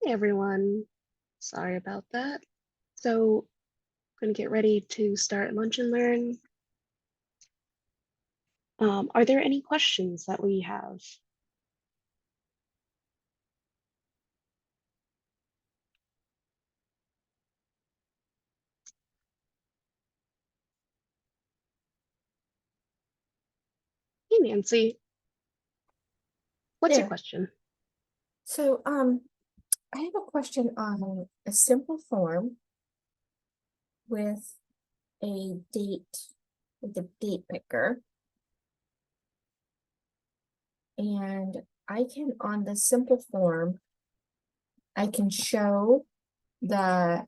Hey everyone, sorry about that. So, I'm gonna get ready to start Lunch and Learn. Are there any questions that we have? Hey Nancy, what's your There. question? So, I have a question on a simple form with a date, with a date picker. And I can, on the simple form, I can show the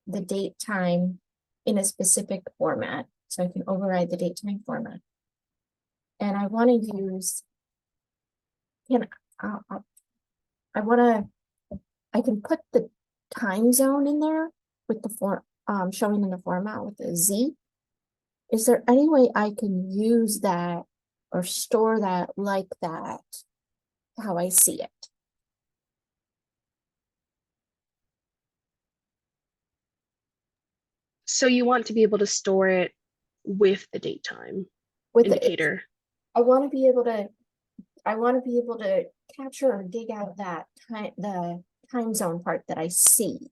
date time in a specific format. So I can override the date time format. And I want to use, can I want I can put the time zone in there with the form, showing in the format with a Z. Is there any way I can use that or store that like that, how I see it? So you want to be able to store it with the date time With it, indicator. I want to be able to, I want to be able to capture or dig out that time, the time zone part that I see.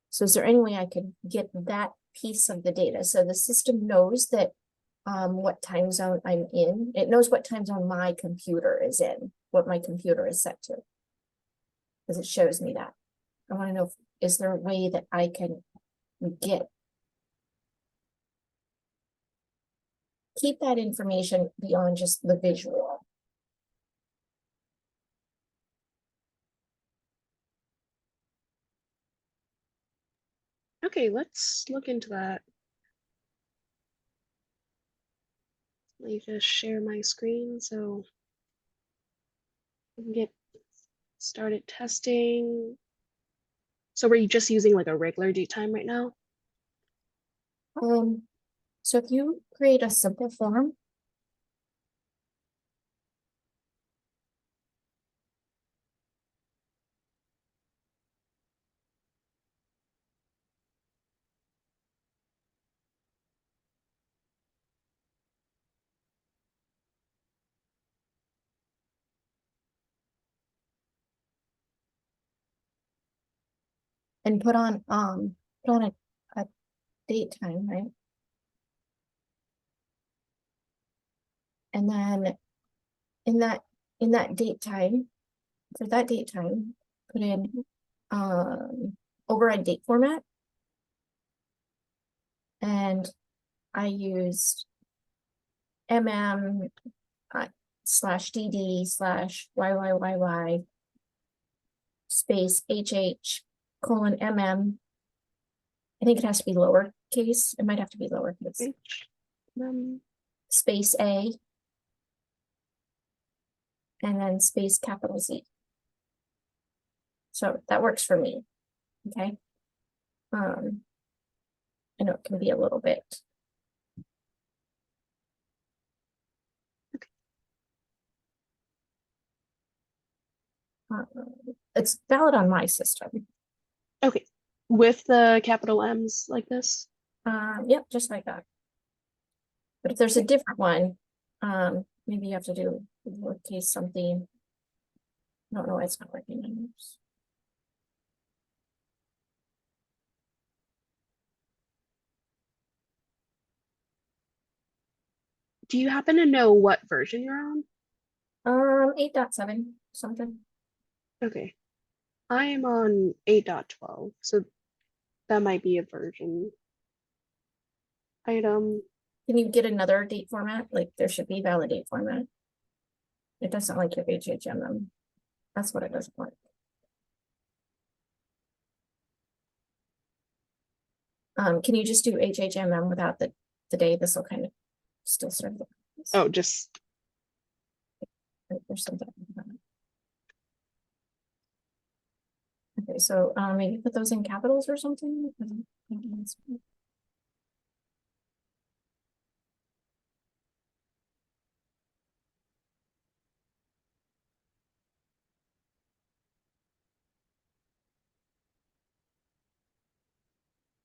So is there any way I could get that piece of the data so the system knows that what time zone I'm in? It knows what time zone my computer is in, what my computer is set to, because it shows me that. I want to know, is there a way that I can get keep that information beyond just the visual? Okay, let's look into that. Let me just share my screen so we can get started testing. So were you just using like a regular date time right now? So if you create a simple form, and put on a date time, right? And then in that in that date time, for that date time, put in override date format. And I used mm/dd/YYYY space HH:MM. I think it has to be lowercase. It might have to be lowercase. Space A, and then space capital Z. So that works for me. Okay. I know it can be a little bit. It's valid on my system. Okay, with the capital M's like this? Yep, just like that. But if there's a Okay. different one, maybe you have to do lowercase something. I don't know why it's not working on yours. Do you happen to know what version you're on? 8.7 something. Okay. I am on 8.12, so that might be a version item. Can you get another date format? Like there should be valid date format. It doesn't like your HHMM. That's what it doesn't like. Can you just do HHMM without the day? This will kind of still serve the purpose. Oh, just There's something. Okay, so maybe put those in capitals or something.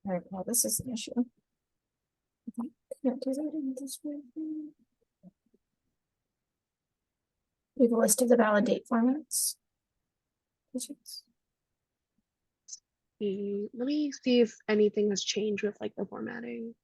All right, well, this is an issue. Can't do that in this one. We have a list of the validate formats. Let me see if anything has changed with like the formatting.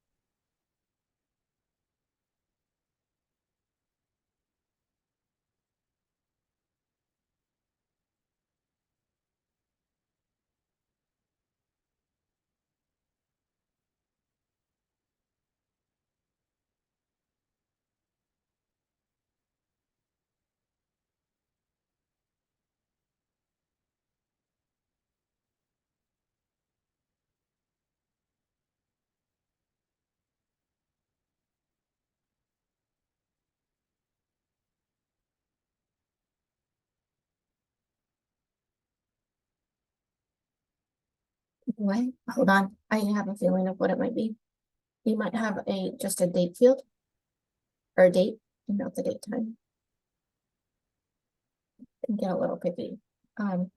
What? Hold on. I have a feeling of what it might be. You might have just a date field or a date, not the date time. And get a little picky. So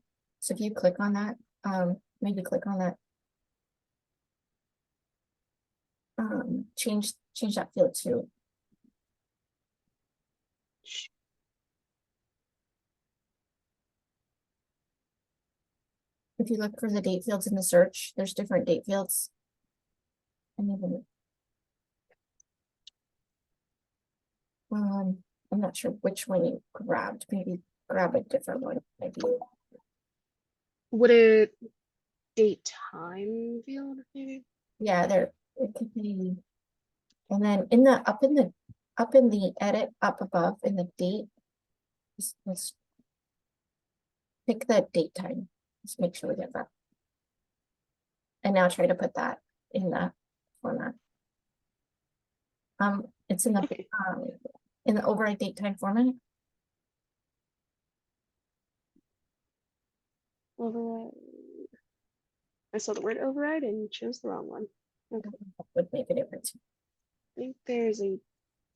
if you click on that, maybe click on that. Change that field to. If you look for the date fields in the search, there's different date fields. And even I'm not sure which one you grabbed. Maybe grab a different one. Maybe. Would it date time field maybe? Yeah, there it could be. And then in the up in the edit up above in the date, let's pick the date time. Let's make sure we get that. And now try to put that in the format. It's Okay. in the override date time format. Override. I saw the word override and chose the wrong one. Okay. That would make a difference. I think there's a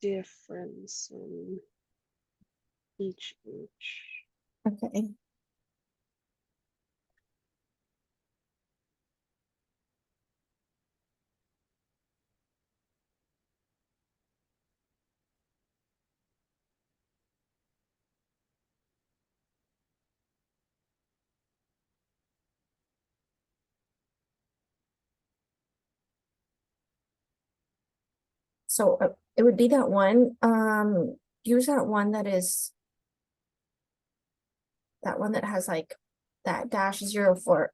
difference in each. Okay. So it would be that one. Use that one that is that one that has like that -04,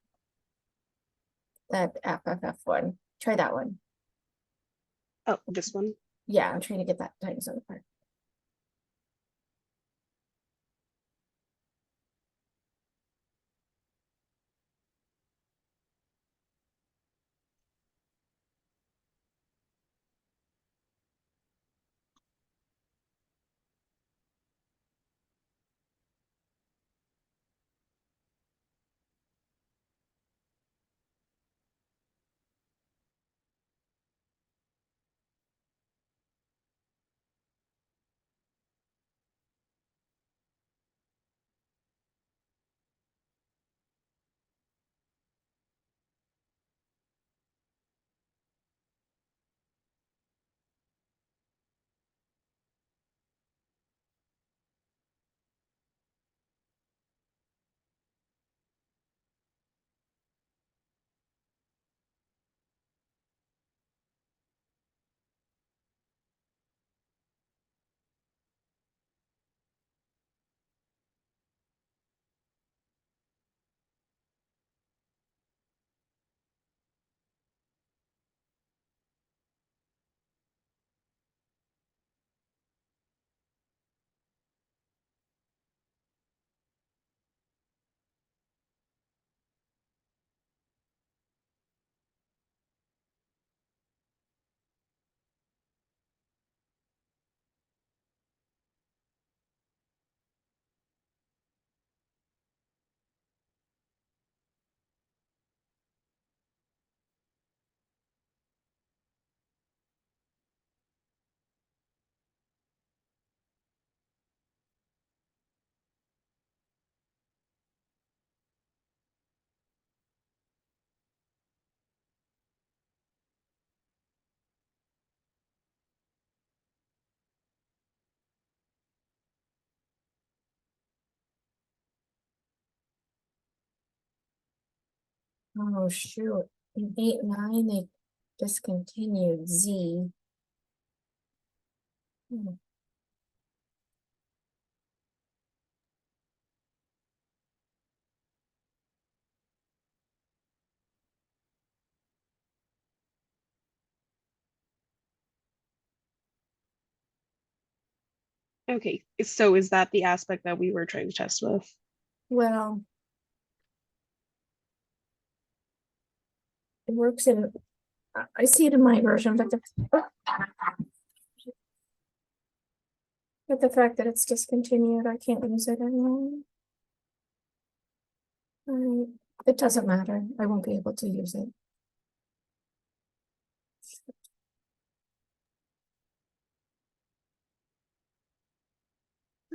that FFF one. Try that one. Oh, this one. Yeah, I'm trying to get that time zone part. Oh, shoot. In 8-9, they discontinued Z. Hmm. Okay, so is that the aspect that we were trying to test with? Well, it works in, I see it in my version, but the fact that it's discontinued, I can't use it anymore. It doesn't matter. I won't be able to use it.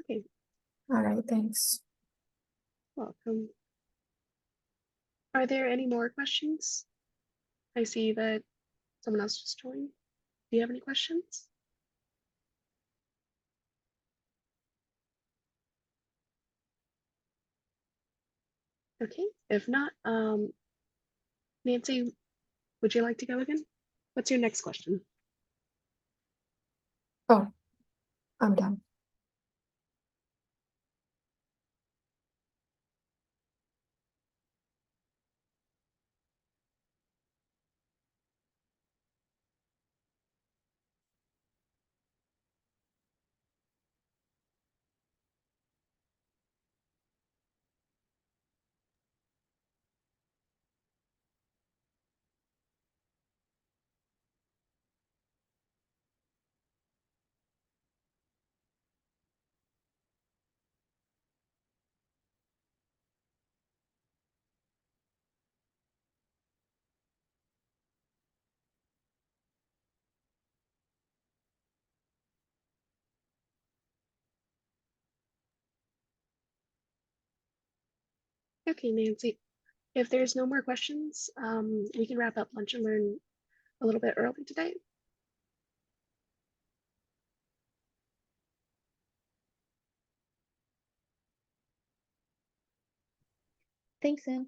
Okay, All right, thanks. welcome. Are there any more questions? I see that someone else just joined. Do you have any questions? Okay, if not, Nancy, would you like to go again? What's your next question? Oh, I'm done. Okay, Nancy, if there's no more questions, we can wrap up lunch and learn a little bit early today. Thanks, Anne.